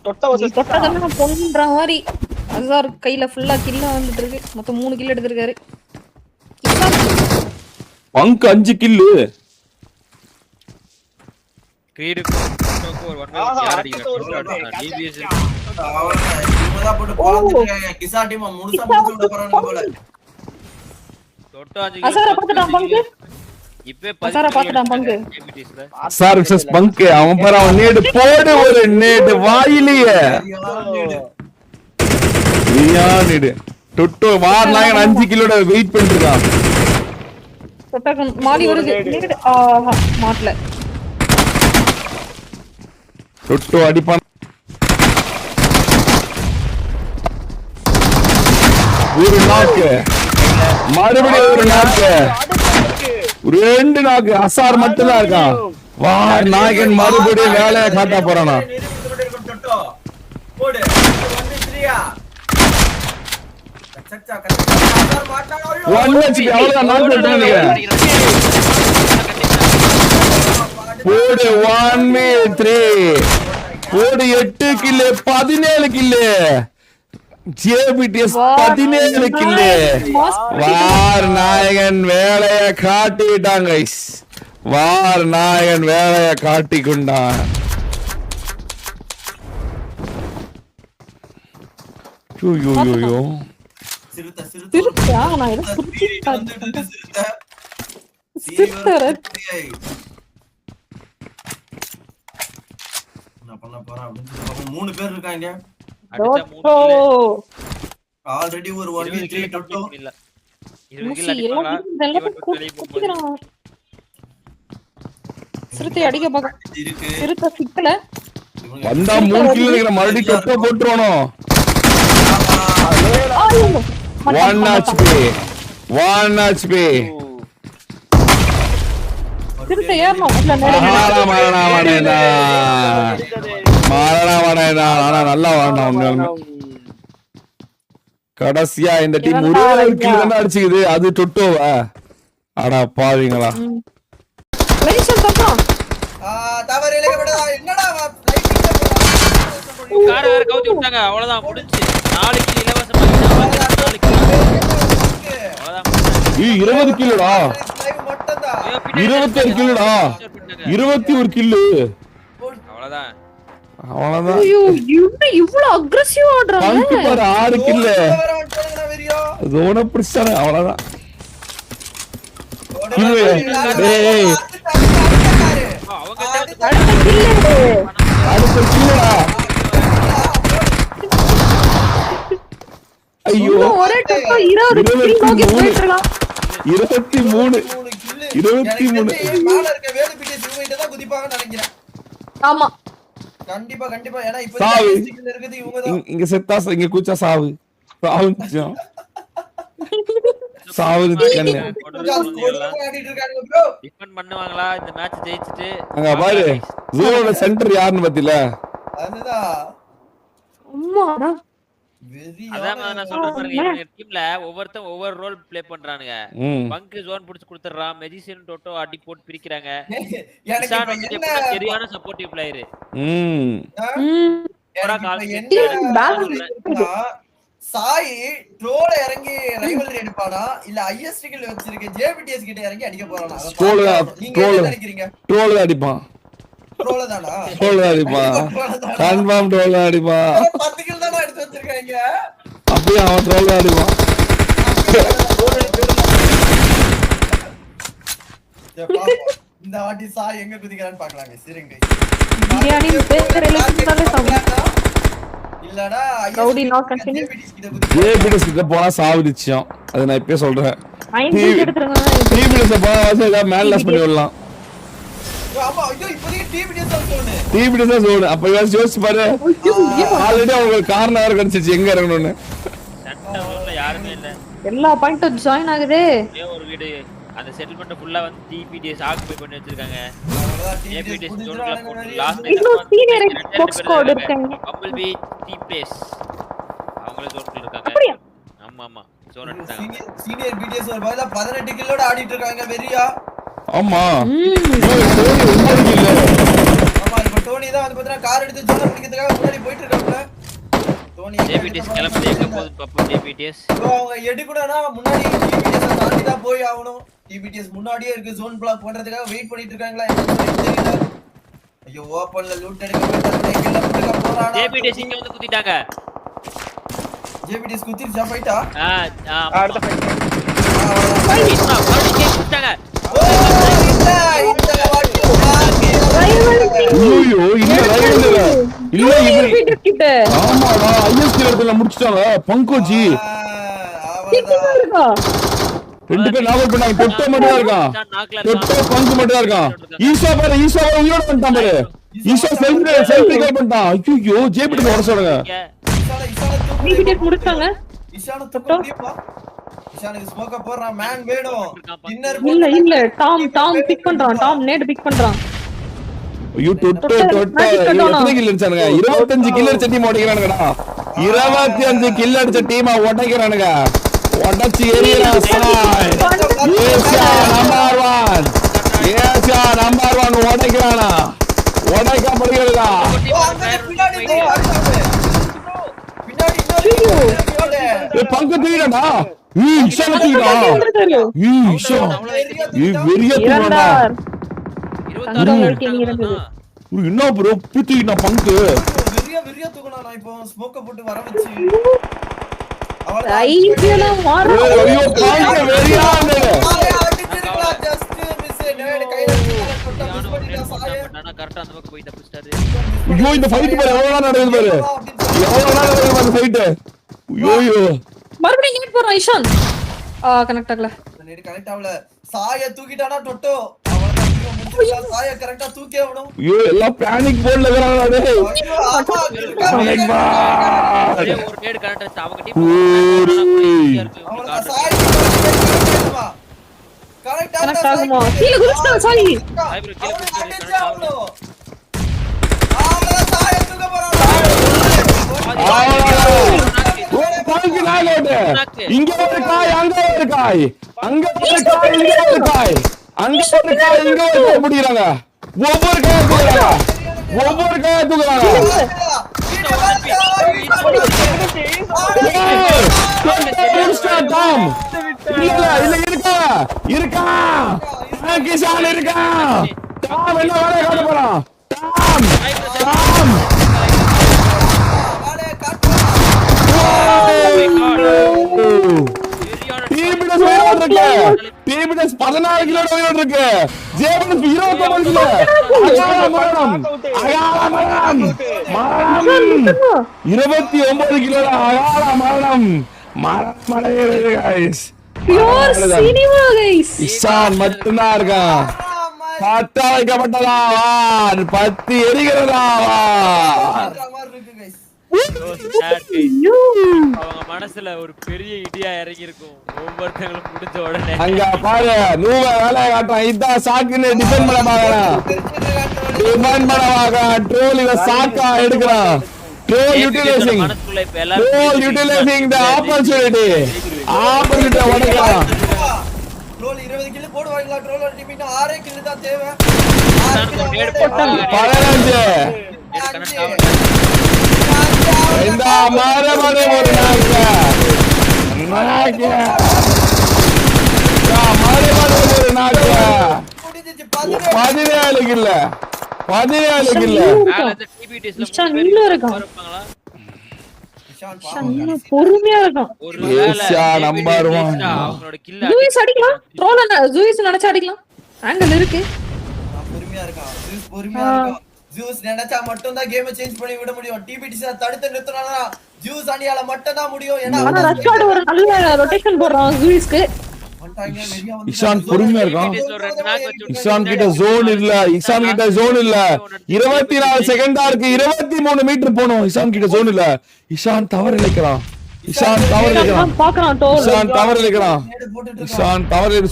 தொட்டதெல்லாம் பொண்ணுன்ற மாதிரி அசார் கையில ஃபுல்லா கில்ல வந்துட்டு இருக்கு. மொத்தம் 3 கில் எடுத்திருக்காரு. பங்க் 5 கில்லு. கிரீடுக்கு ஒரு ஒன் யார் அடிக்கிறாங்க டிபிஎஸ் இவங்கதான் போட்டு பாத்துட்டாங்க. கிசா டீம் முழுசா முடிச்சு விட போறாங்க போல. தொட்டா அசார பாத்துட்டான் பங்கு. இப்பே அசார பாத்துட்டான் பங்கு. சார் விசஸ் பங்க். அவன் பாரு அவன் நேடு போடு ஒரு நேடு வாயிலேயே. நேடு டொட்டோ வார்னாங்க 5 கிலோட வெயிட் பண்ணிருக்கான். தொட்டா மாலி வருது. நேடு மாட்ல. டொட்டோ அடிப்பான். ஒரு நாக்கு மறுபடியும் ஒரு நாக்கு 2 நாக்கு. அசார் மட்டும் தான் இருக்கான். வார் நாயகன் மறுபடியும் வேலையை காட்ட போறானா? போடு 8 கில்லு 17 கில்லு. ஜேபிடிஎஸ் 17 கில்லு. வார் நாயகன் வேலையை காட்டிட்டாங்க. வார் நாயகன் வேலையை காட்டிக்கொண்டான். பண்ண போறா அப்படின்னு 3 பேர் இருக்காங்க. ஆல்ரெடி ஒரு 1v3 டொட்டோ இல்ல 20 கில் அடிப்பாங்களா? சிறுத்தை அடிக்க பாக்க சிறுத்தை சிக்கல வந்தா 3 கில் நிக்கிற மறுபடியும் டொட்டோ போட்டுறோம். 1 HP சிறுத்தை ஏறணும். இல்ல ஆனா நல்லா வாங்கினா கடைசியா இந்த டீம் ஒரே கில் தான் அடிச்சுக்குது. அது டொட்டோவா? அடா பாவீங்களா. தவறு இழைக்கப்பட்டதா? என்னடா கார வேற கவுத்தி விட்டாங்க. அவ்வளவுதான் முடிஞ்சு. 4 கில் இலவசமா 4 கில். அவ்வளவுதான். 20 கில்லுடா. 21 கில்லுடா. 21 கில்லு. அவ்வளவுதான். ஐயோ இவ்ளோ அக்ரெசிவா ஆடுறாங்க. பங்கு பாரு 6 கில்லு. ஜோன பிடிச்சானே அவ்வளவுதான். டேய் அடுத்த கில்லுடா. ஐயோ ஒரே டப்பா 20 கில் நோக்கி போயிட்டு இருக்கான். 23 மேல இருக்க வேலு பிடிஎஸ் இவங்க தான் குதிப்பாங்கன்னு நினைக்கிறேன். ஆமா கண்டிப்பா ஏனா இப்போ இருக்குது இவங்க தான். இங்க செத்தா இங்க கூச்சா சாவு கண்ணு ஆடிட்டு இருக்காங்க ப்ரோ. டிஃபெண்ட் பண்ணுவாங்களா இந்த மேட்ச் ஜெயிச்சிட்டு? அங்க பாரு ஜோனோட சென்டர் யாருன்னு பாத்தீல? அதுதான் அம்மாடா அதான் நான் சொல்றேன் பாருங்க. இவங்க டீம்ல ஒவ்வொருத்தன் ஒவ்வொரு ரோல் ப்ளே பண்றானுங்க. பங்க் ஜோன் புடிச்சு கொடுத்துறான். மெஜிஷியன் டோட்டோ அடி போட்டு பிரிக்கறாங்க. எனக்கு இப்ப என்ன சரியான சப்போர்ட்டிவ் பிளேயர். சாய் ட்ரோல இறங்கி ரைவல்ரி எடுப்பானா இல்ல ஐஎஸ்டிகள் வச்சிருக்க ஜேபிடிஎஸ் கிட்ட இறங்கி அடிக்க போறானா? நீங்க என்ன நினைக்கிறீங்க? ட்ரோல் அடிப்பான். ட்ரோல தானா? ட்ரோல் அடிப்பான். கன்ஃபார்ம் ட்ரோல் அடிப்பான். 10 கில் தான எடுத்து வச்சிருக்காங்க. அப்படியே அவன் ட்ரோல் அடிப்பான். இந்த வாட்டி சாய் எங்க குதிக்கறான்னு பார்க்கலாங்க. சிரிங்க. பிரியாணி பேக்கர் எல்லாம் சாப்பிடு. இல்லடா கவுடி நாட் கண்டினியூ. ஜேபிடிஎஸ் கிட்ட போனா சாவுதிச்சோம். அது நான் இப்பவே சொல்றேன். டிபிடிஎஸ் போனா வாசல மேல் லாஸ் பண்ணி விடலாம். ஆமா ஐயோ இப்போதைக்கு டிபிடிஎஸ் தான் சோனு. டிபிடிஎஸ் தான் சோனு. அப்ப யோசிச்சு பாரு. ஆல்ரெடி உங்களுக்கு காரணம் வேற கிடைச்சிச்சு எங்க இறங்கணும்னு. சென்டர் ரோல்ல யாருமே இல்ல. எல்லா பாயிண்டும் ஜாயின் ஆகுதே. ஒரு வீடு அந்த செட்டில்மென்ட் ஃபுல்லா வந்து டிபிடிஎஸ் ஆக்குபை பண்ணி வச்சிருக்காங்க. டிபிடிஎஸ் ஜோன்ல போட்டு லாஸ்ட் இன்னும் சீனியர் எக்ஸ்போர்ட் ஸ்குவாட் இருக்காங்க. பம்பிள் பி டிபிஎஸ் அவங்களே ஜோன்ல இருக்காங்க. ஆமா ஜோன் எடுத்தாங்க. சீனியர் பிடிஎஸ் ஒரு பதிலா 18 கில்லோட ஆடிட்டு இருக்காங்க வெரியா. ஆமா ஆமா இப்போ டோனி தான் வந்து பாத்தீங்கன்னா கார் எடுத்து ஜோன் பிடிக்கிறதுக்காக முன்னாடி போயிட்டு இருக்காங்க. டோனி JBTS கிளம்பி எங்க போகுது பாப்போம். JBTS அவங்க எடுக்கணும்னா முன்னாடி டிபிடிஎஸ் தாண்டி தான் போய் ஆகணும். டிபிடிஎஸ் முன்னாடியே இருக்கு, ஜோன் பிளாக் பண்றதுக்காக வெயிட் பண்ணிட்டு இருக்காங்களா என்னன்னு தெரியல. ஐயோ ஓபன்ல லூட் எடுக்க போறாங்க, கில்ல போட்டுக்க போறாங்க. JBTS இங்க வந்து குத்திட்டாங்க. JBTS குத்திருச்சா ஃபைட்டா? அடுத்த ஃபைட் குத்திட்டாங்க. இந்த வாட்டி ஐயோ இல்ல ரைவல் இல்ல இவரு கிட்ட ஆமாடா ஐஎஸ்டி இடத்துல முடிச்சிட்டாங்க பங்கோஜி இருக்கா ரெண்டு பேர் நாக் பண்ணாங்க டொட்டோ மட்டும் தான் இருக்கான் டொட்டோ பங்கு மட்டும் தான் இருக்கான் ஈசா பாரு ஈசா உயிரோட வந்துட்டான் பாரு ஈசா செல்ஃப் ரிகால் பண்ணிட்டான் ஐயோ ஜேபிடி வர சொல்லுங்க டிபிடிஎஸ் முடிச்சாங்க இஷான தூக்க முடியுமா? இஷானுக்கு ஸ்மோக்க போறான், மேன் வேணும். டின்னர் இல்ல டாம் பிக் பண்றான், டாம் நேட் பிக் பண்றான். ஐயோ டொட்டோ எத்தனை கில் அடிச்சானுங்க 25 கில் அடிச்ச டீம் ஓடிக்கிறானுங்கடா 25 கில் அடிச்ச டீமா ஓடிக்கிறானுங்க உடச்சி எரியறான் சாய் ஏசியா நம்பர் 1 ஓடிக்கிறானா ஓடிக்கப்படுகிறதா ஏ பங்கு தீடடா ஈஷா தீடா ஈஷா வெறியா தீடா என்ன ப்ரோ புத்தினா பங்கு வெறியா தூக்குனா நான் இப்போ ஸ்மோக்க போட்டு வர வச்சு ஐடியலா மாறு ஐயோ பங்கு வெறியா கரெக்டா அந்த பக்கம் போய் தப்பிச்சாரு. ஐயோ இந்த ஃபைட் பாரு எவ்வளவு நடக்குது பாரு எவ்வளவு நடக்குது அந்த ஃபைட் ஐயோ மறுபடியும் நேட் போறான் இஷான் கனெக்ட் ஆகல நேட் கனெக்ட் ஆகல சாய தூக்கிட்டானா டொட்டோ அவளதான் முடிச்சா சாய கரெக்ட்டா தூக்கி ஆவணும் ஐயோ எல்லாம் பேனிக் மோட்ல இருக்கறாங்க டேய் பேனிக் பா ஒரே ஒரு நேட் கரெக்டா ஆச்சு அவங்க டீம் அவளதான் சாய கனெக்ட் ஆகுமா கீழ குதிச்சா சாய் ஐப்ரோ கீழ போய் ஆவணும் அவளதான் சாய தூக்க போறான் பங்கு நாளோட இங்க ஒரு காய் அங்க ஒரு காய் அங்க ஒரு காய் இங்க ஒரு காய் அங்க ஒரு காய் இங்க ஒரு காய் முடிறாங்க ஒவ்வொரு காய் தூக்குறாங்க இல்ல இருக்கா கிஷான் இருக்கா டாம் என்ன வேலைய காட்ட போறான் டாம் டிபிடிஎஸ் 14 கிலோ உயிரோட இருக்கு ஜேபிஎஸ் 29 கிலோ மரணம் 29 கிலோ அகால மரணம் மரணமடைகிறது guys pure cinema guys Ishan மட்டும்தான் இருக்கான் பத்த வைக்கப்பட்டதா பத்தி எரிகிறதா அவங்க மனசுல ஒரு பெரிய இடியா இறங்கி இருக்கும் ஒவ்வொருத்தங்களும் முடிஞ்ச உடனே அங்க பாரு நூவ வேலைய காட்டுறான் இதான் சாக்குன்னு டிஃபெண்ட் பண்ண பாக்குறான் ட்ரோல் இத சாக்கா எடுக்கிறான் ட்ரோல் யூட்டிலைசிங் தி ஆப்பர்ச்சுனிட்டி உடைக்கலாம் ட்ரோல் 20 கில் போடுவாங்களா ட்ரோலர் டீமினா 6 கில் தான் தேவை 15 இந்த மரமடை ஒரு நாக்க மரமடை ஒரு நாக்க 17 கில்ல 17 கில்ல இஷான் இன்னும் இருக்கான் பொறுமையா இருக்கான் ஏசியா நம்பர் 1 அவங்களோட கில்ல ஜூயிஸ் அடிக்கலாம் ட்ரோல் ஜூயிஸ் நினைச்சா அடிக்கலாம் ஆங்கிள் இருக்கு பொறுமையா இருக்கான் பொறுமையா இருக்கான் ஜூஸ் நினைச்சா மட்டும் தான் கேமை சேஞ்ச் பண்ணி விட முடியும் டிபிடிஸ் தடுத்து நிறுத்தறானா ஜூஸ் அணியால மட்டும் தான் முடியும் ஏன்னா ஆனா ரஷ்கார்ட் ஒரு நல்ல ரொட்டேஷன் போடுறான் ஜூயிஸ்க்கு இஷான் பொறுமையா இருக்கான் இஷான் கிட்ட ஜோன் இல்ல 24 செகண்டா இருக்கு 23 மீட்டர் போணும் இஷான் கிட்ட ஜோன் இல்ல இஷான் தவறு இழைக்கிறான்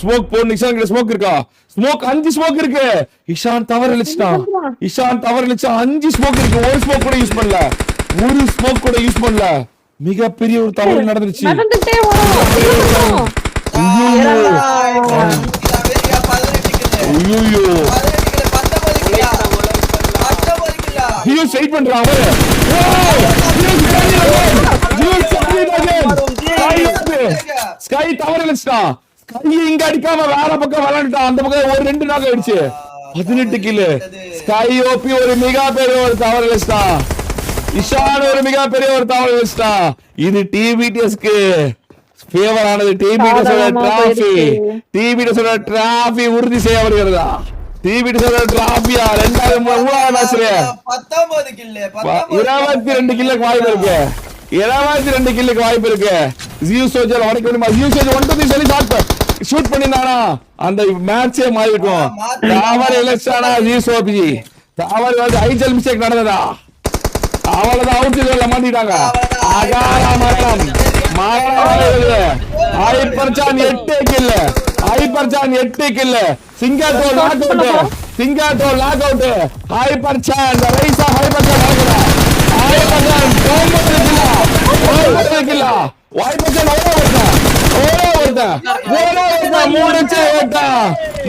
ஸ்மோக் போடு இஷான் கிட்ட ஸ்மோக் இருக்கா ஸ்மோக் 5 ஸ்மோக் இருக்கு இஷான் தவறு இழைச்சிட்டான் 5 ஸ்மோக் இருக்கு ஒரு ஸ்மோக் கூட யூஸ் பண்ணல மிகப்பெரிய ஒரு தவறு நடந்துருச்சு ஜியூஸ் வெயிட் பண்றான் அவரு. ஸ்கை தவறலிச்சிட்டான். ஸ்கை இங்க அடிக்காம வேற பக்கம் விளையாண்டுட்டான். அந்த பக்கம் ஒரு 2 நாக் ஆயிடுச்சு. 18 கில். ஸ்கை ஓபி ஒரு மிகப்பெரிய ஒரு தவறலிச்சிட்டான். இஷான் ஒரு மிகப்பெரிய ஒரு தவறலிச்சிட்டான். இது டிபிடிஎஸ்க்கு ஃபேவர் ஆனது. டிபிடிஎஸ் டிராஃபி உறுதி செய்யப்படுகிறதா? டிபிடிஎஸ் டிராஃபியா 2வது 3வது மேட்ச்ல 19 கில் 22 கில்லுக்கு வாய்ப்பு இருக்கு. 22 கில்லுக்கு வாய்ப்பு இருக்கு. ஜியூ சோல்ஜர் உடைக்க முடியுமா? ஜியூ சோல்ஜர் 1 2 சொல்லி ஷூட் பண்ணினானா அந்த மேட்சே மாறி இருக்கும். தாவர் எலக்ஷனா ஜியூ சோபி தாவர் வந்து ஐஜல் மிஸ்டேக் நடந்ததா? அவளதான் அவுட் இல்ல மாட்டிட்டாங்க. அகார மரணம் ஹைப்பர்சான் 8 கில். Hyperson 8 kill. சிங்காட்டோ லாக் அவுட். சிங்காட்டோ lock out. Hyperson rise of Hyperson ஆகுதா? Hyperson 9 kill. ஹைப்பர்சான்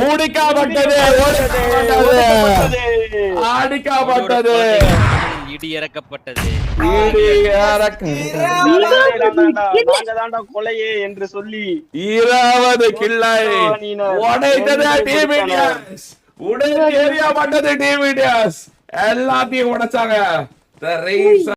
முடிக்கப்பட்டது. அடிக்கப்பட்டது. இடி இறக்கப்பட்டது. கொலையே என்று சொல்லி 20 கில்லை உடைத்தது டிபிடிஎஸ். உடனே ஏரியா பட்டது டிபிடிஎஸ். எல்லாத்தையும் உடைச்சாங்க.